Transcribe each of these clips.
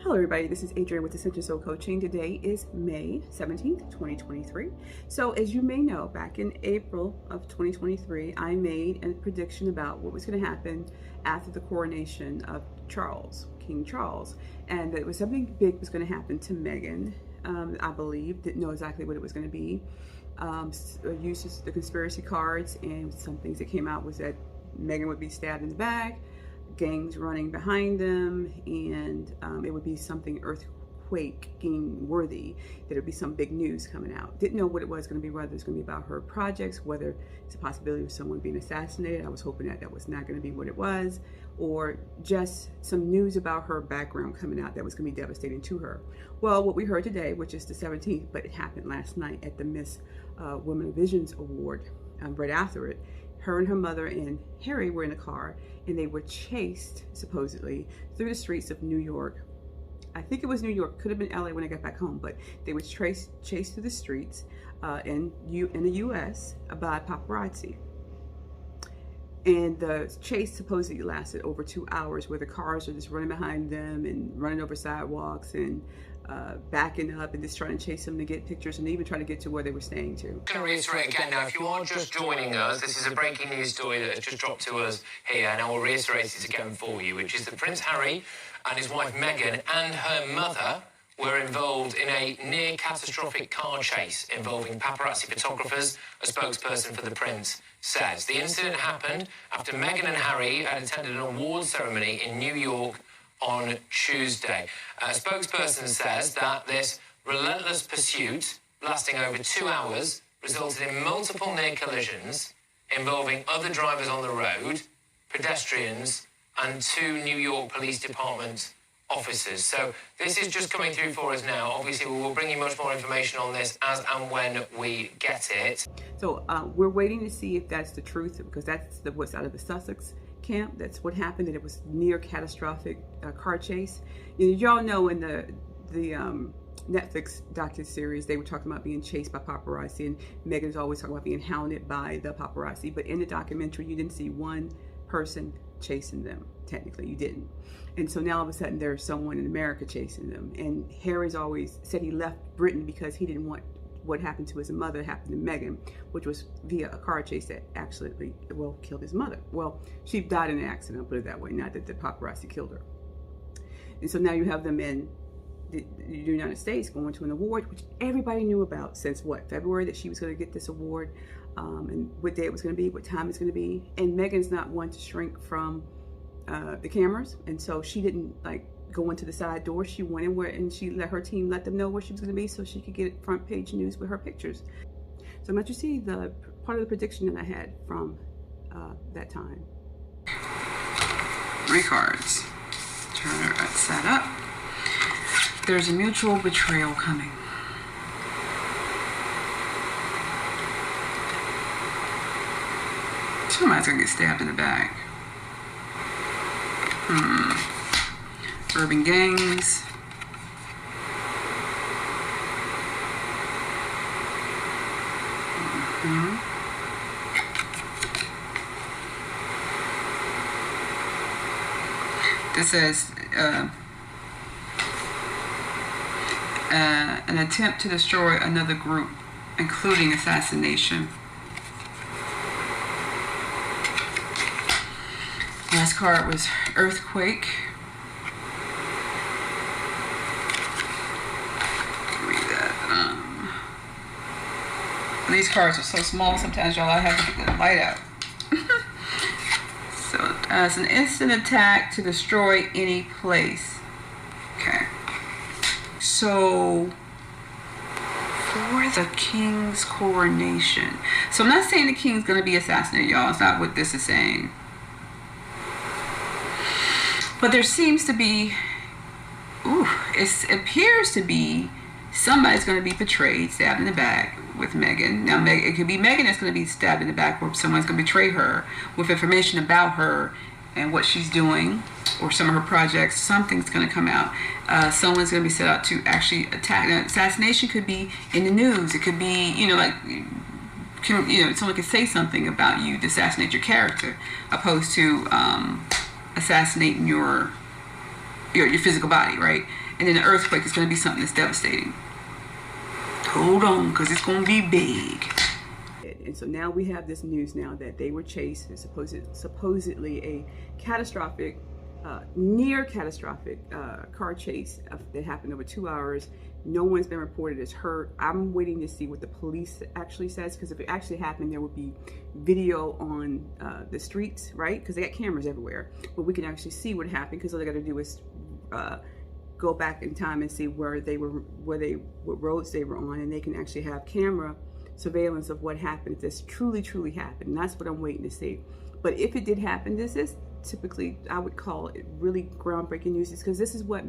Hello everybody, this is Adrienne with Ascension Soul Coaching. Today is May 17th, 2023. So as you may know, back in April of 2023, I made a prediction about what was going to happen after the coronation of Charles, King Charles, and that it was something big was going to happen to Meghan. I believe, didn't know exactly what it was going to be. Used the conspiracy cards, and some things that came out was that Meghan would be stabbed in the back, gangs running behind them, and it would be something earthquake-ing worthy, that it would be some big news coming out. Didn't know what it was going to be, whether it's going to be about her projects, whether it's a possibility of someone being assassinated. I was hoping that that was not going to be what it was, or just some news about her background coming out that was going to be devastating to her. Well, what we heard today, which is the 17th, but it happened last night at the Miss Women of Visions Award, right after it, her and her mother and Harry were in a car, and they were chased, supposedly, through the streets of New York. I think it was New York, could have been LA when I got back home, but they were chased through the streets in the US by paparazzi. And the chase supposedly lasted over 2 hours, where the cars are just running behind them and running over sidewalks and backing up and just trying to chase them to get pictures and even trying to get to where they were staying to. I'm going to reiterate again now, if you are just joining us, this is a breaking news story that has just dropped to us here, and I will reiterate it again for you, which is that Prince Harry and his wife Meghan and her mother were involved in a near-catastrophic car chase involving paparazzi photographers, a spokesperson for the Prince says. The incident happened after Meghan and Harry had attended an awards ceremony in New York on Tuesday. A spokesperson says that this relentless pursuit, lasting over 2 hours, resulted in multiple near collisions involving other drivers on the road, pedestrians, and 2 New York Police Department officers. So this is just coming through for us now. Obviously, we will bring you much more information on this as and when we get it. So we're waiting to see if that's the truth, because that's what's out of the Sussex camp. That's what happened, that it was near catastrophic car chase. Y'all know in the Netflix docu-series, they were talking about being chased by paparazzi, and Meghan's always talking about being hounded by the paparazzi. But in the documentary, you didn't see one person chasing them. Technically, you didn't. And so now all of a sudden there's someone in America chasing them. And Harry's always said he left Britain because he didn't want what happened to his mother happened to Meghan, which was via a car chase that actually, well, killed his mother. Well, she died in an accident, I'll put it that way, not that the paparazzi killed her. And so now you have them in the United States going to an award, which everybody knew about since what, February, that she was going to get this award, and what day it was going to be, what time it's going to be. And Meghan's not one to shrink from the cameras, and so she didn't go into the side door. She went in where, and she let her team let them know where she was going to be, so she could get front page news with her pictures. So I'm going to see the part of the prediction that I had from that time. 3 cards. Turn it set up. There's a mutual betrayal coming. Somebody's going to get stabbed in the back. Urban gangs. This says an attempt to destroy another group, including assassination. Last card was earthquake. Read that. These cards are so small sometimes, y'all, I have to get the light out. So, it's an instant attack to destroy any place. Okay. So, for the king's coronation. So I'm not saying the king's going to be assassinated, y'all. It's not what this is saying. But there seems to be, it appears to be somebody's going to be betrayed, stabbed in the back with Meghan. Now, it could be Meghan that's going to be stabbed in the back, or someone's going to betray her with information about her and what she's doing, or some of her projects. Something's going to come out. Someone's going to be set out to actually attack. Now, assassination could be in the news. It could be, someone could say something about you to assassinate your character, opposed to assassinating your your physical body, right? And then the earthquake is going to be something that's devastating. Hold on, because it's going to be big. And so now we have this news now that they were chased, supposedly a catastrophic, near catastrophic car chase that happened over 2 hours. No one's been reported as hurt. I'm waiting to see what the police actually says, because if it actually happened, there would be video on the streets, right? Because they got cameras everywhere, but we can actually see what happened, because all they got to do is go back in time and see where they were, what roads they were on, and they can actually have camera surveillance of what happened, if this truly happened. And that's what I'm waiting to see. But if it did happen, this is typically, I would call it really groundbreaking news, because this is what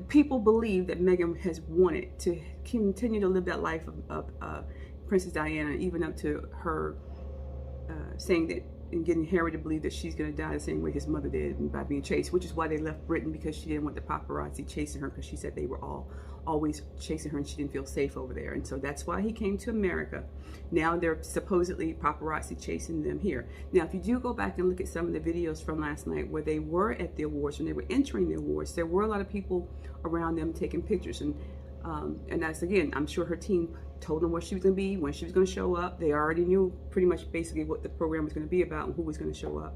people believe that Meghan has wanted, to continue to live that life of Princess Diana, even up to her saying that, and getting Harry to believe that she's going to die the same way his mother did, by being chased, which is why they left Britain, because she didn't want the paparazzi chasing her, because she said they were always chasing her and she didn't feel safe over there. And so that's why he came to America. Now they're supposedly paparazzi chasing them here. Now, if you do go back and look at some of the videos from last night where they were at the awards, when they were entering the awards, there were a lot of people around them taking pictures. And that's, again, I'm sure her team told them where she was going to be, when she was going to show up. They already knew pretty much basically what the program was going to be about and who was going to show up.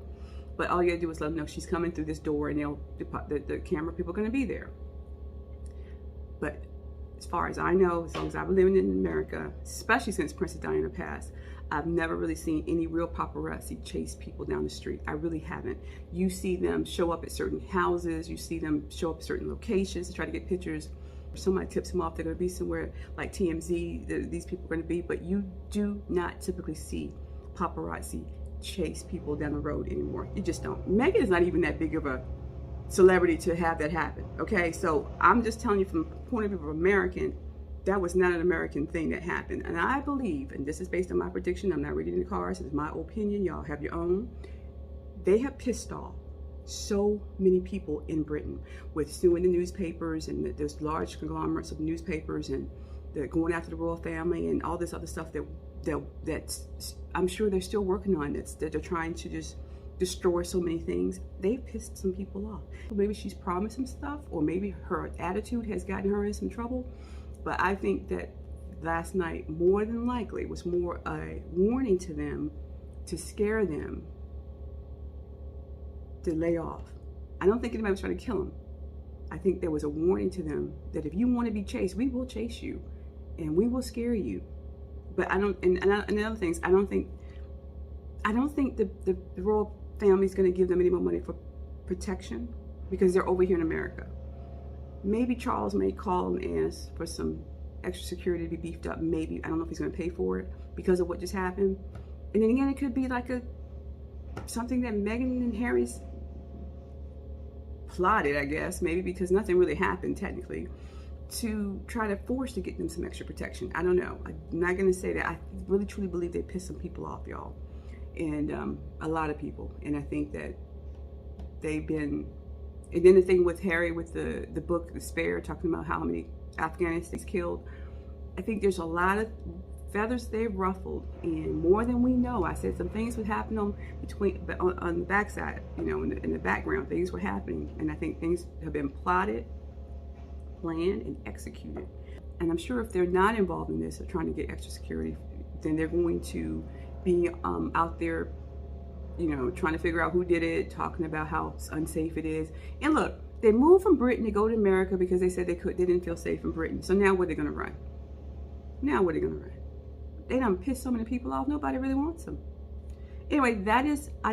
But all you got to do is let them know she's coming through this door, and the camera people are going to be there. But as far as I know, as long as I've been living in America, especially since Princess Diana passed, I've never really seen any real paparazzi chase people down the street. I really haven't. You see them show up at certain houses. You see them show up at certain locations to try to get pictures. Somebody tips them off, they're going to be somewhere like TMZ, these people are going to be, but you do not typically see paparazzi chase people down the road anymore. You just don't. Meghan is not even that big of a celebrity to have that happen, okay? So I'm just telling you from the point of view of an American, that was not an American thing that happened. And I believe, and this is based on my prediction, I'm not reading the cards, it's my opinion, y'all have your own, they have pissed off so many people in Britain with suing the newspapers, and there's large conglomerates of newspapers, and they're going after the royal family and all this other stuff that's I'm sure they're still working on, that they're trying to just destroy so many things. They've pissed some people off. Maybe she's promised some stuff, or maybe her attitude has gotten her in some trouble. But I think that last night, more than likely, was more a warning to them, to scare them, to lay off. I don't think anybody was trying to kill him. I think there was a warning to them that if you want to be chased, we will chase you and we will scare you. But I don't, and the other things, I don't think the royal family is going to give them any more money for protection, because they're over here in America. Maybe Charles may call and ask for some extra security to be beefed up. Maybe, I don't know if he's going to pay for it because of what just happened. And then again, it could be like something that Meghan and Harry's plotted, I guess, maybe, because nothing really happened technically, to try to force to get them some extra protection. I don't know. I'm not going to say that. I really truly believe they pissed some people off, y'all, and a lot of people. And I think that they've been, and then the thing with Harry with the book The Spare, talking about how many Afghans he's killed, I think there's a lot of feathers they've ruffled, and more than we know. I said some things would happen on the backside, you know, in the background, things were happening, and I think things have been plotted, planned, and executed. And I'm sure if they're not involved in this or trying to get extra security, then they're going to be out there, you know, trying to figure out who did it, talking about how unsafe it is. And look, they moved from Britain to go to America because they said they didn't feel safe in Britain. So now where are they going to run? Now where are they going to run? They done pissed so many people off, nobody really wants them. Anyway, I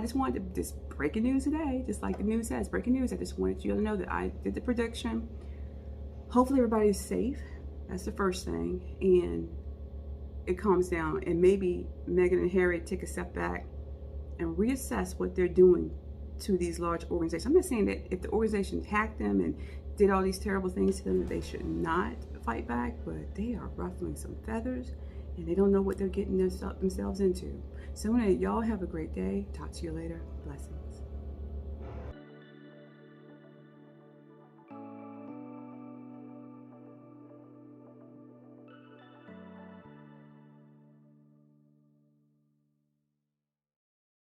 just wanted to, just breaking news today, just like the news says, breaking news. I just wanted you to know that I did the prediction. Hopefully everybody's safe. That's the first thing. And it calms down. And maybe Meghan and Harry take a step back and reassess what they're doing to these large organizations. I'm not saying that if the organization hacked them and did all these terrible things to them, that they should not fight back, but they are ruffling some feathers, and they don't know what they're getting themselves into. So y'all have a great day. Talk to you later. Blessings.